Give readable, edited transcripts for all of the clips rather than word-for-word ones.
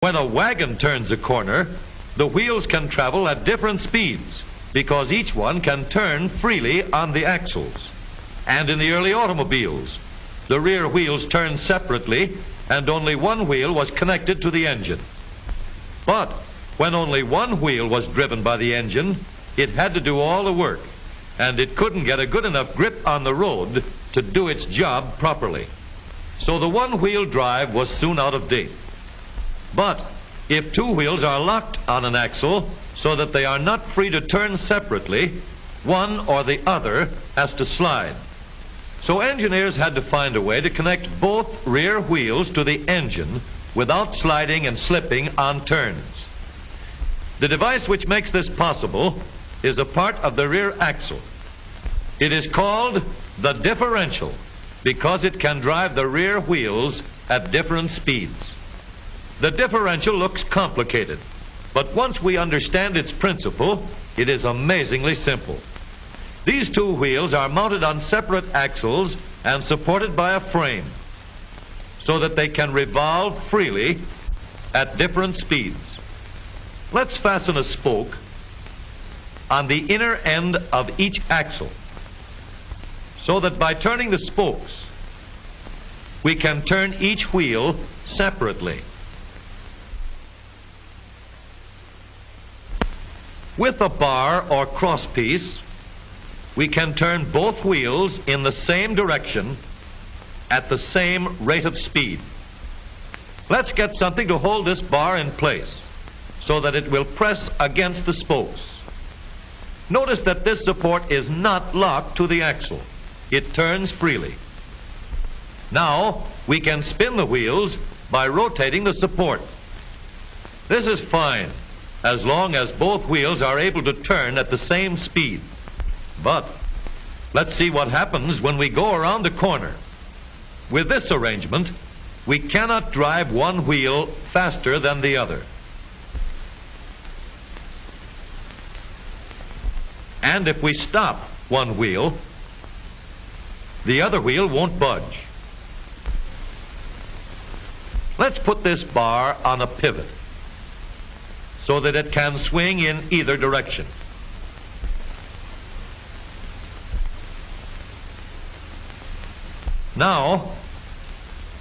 When a wagon turns a corner, the wheels can travel at different speeds because each one can turn freely on the axles. And in the early automobiles, the rear wheels turned separately and only one wheel was connected to the engine. But when only one wheel was driven by the engine, it had to do all the work, and it couldn't get a good enough grip on the road to do its job properly. So the one-wheel drive was soon out of date. But if two wheels are locked on an axle so that they are not free to turn separately, one or the other has to slide. So engineers had to find a way to connect both rear wheels to the engine without sliding and slipping on turns. The device which makes this possible is a part of the rear axle. It is called the differential because it can drive the rear wheels at different speeds. The differential looks complicated, but once we understand its principle, it is amazingly simple. These two wheels are mounted on separate axles and supported by a frame so that they can revolve freely at different speeds. Let's fasten a spoke on the inner end of each axle so that by turning the spokes, we can turn each wheel separately. With a bar or crosspiece, we can turn both wheels in the same direction at the same rate of speed. Let's get something to hold this bar in place so that it will press against the spokes. Notice that this support is not locked to the axle. It turns freely. Now we can spin the wheels by rotating the support. This is fine as long as both wheels are able to turn at the same speed. But let's see what happens when we go around the corner. With this arrangement, we cannot drive one wheel faster than the other. And if we stop one wheel, the other wheel won't budge. Let's put this bar on a pivot so that it can swing in either direction. Now,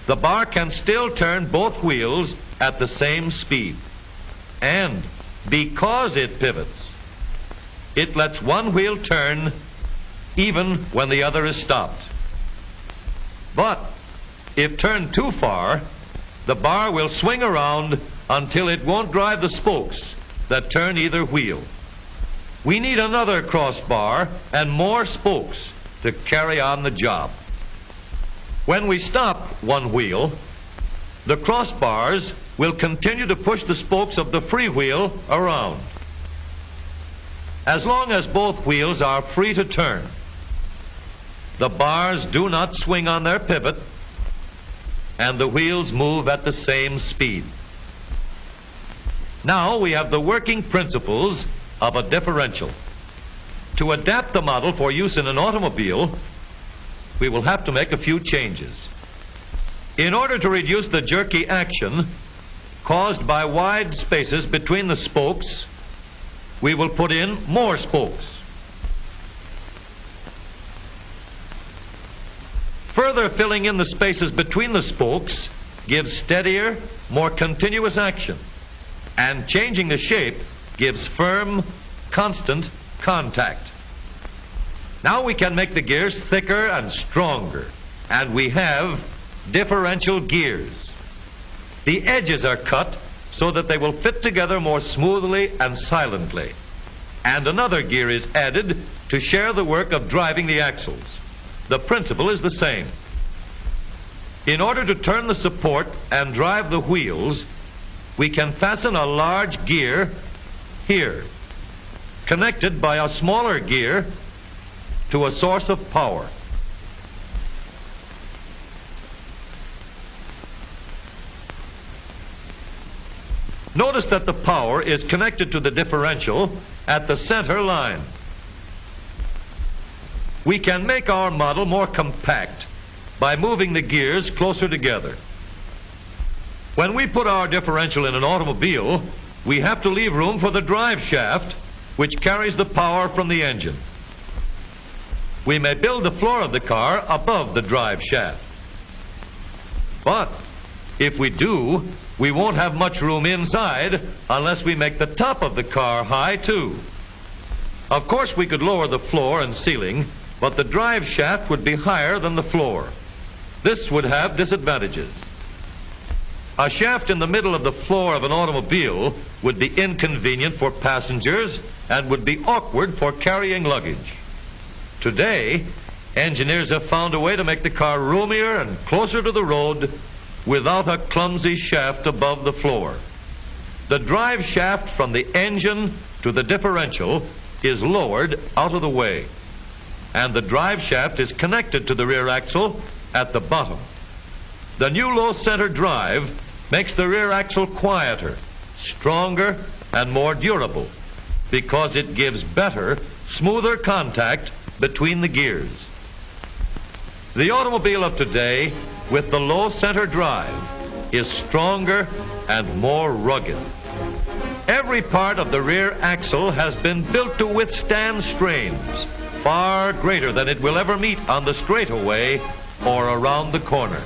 the bar can still turn both wheels at the same speed. And because it pivots, it lets one wheel turn even when the other is stopped. But if turned too far, the bar will swing around until it won't drive the spokes that turn either wheel. We need another crossbar and more spokes to carry on the job. When we stop one wheel, the crossbars will continue to push the spokes of the free wheel around. As long as both wheels are free to turn, the bars do not swing on their pivot and the wheels move at the same speed. Now we have the working principles of a differential. To adapt the model for use in an automobile, we will have to make a few changes. In order to reduce the jerky action caused by wide spaces between the spokes, we will put in more spokes. Further filling in the spaces between the spokes gives steadier, more continuous action, and changing the shape gives firm, constant contact. Now we can make the gears thicker and stronger, and we have differential gears. The edges are cut so that they will fit together more smoothly and silently, and another gear is added to share the work of driving the axles. The principle is the same. In order to turn the support and drive the wheels, we can fasten a large gear here, connected by a smaller gear to a source of power. Notice that the power is connected to the differential at the center line. We can make our model more compact by moving the gears closer together. When we put our differential in an automobile, we have to leave room for the drive shaft, which carries the power from the engine. We may build the floor of the car above the drive shaft. But if we do, we won't have much room inside unless we make the top of the car high too. Of course, we could lower the floor and ceiling, but the drive shaft would be higher than the floor. This would have disadvantages. A shaft in the middle of the floor of an automobile would be inconvenient for passengers and would be awkward for carrying luggage. Today, engineers have found a way to make the car roomier and closer to the road without a clumsy shaft above the floor. The drive shaft from the engine to the differential is lowered out of the way, and the drive shaft is connected to the rear axle at the bottom. The new low center drive makes the rear axle quieter, stronger, and more durable because it gives better, smoother contact between the gears. The automobile of today with the low center drive is stronger and more rugged. Every part of the rear axle has been built to withstand strains far greater than it will ever meet on the straightaway or around the corner.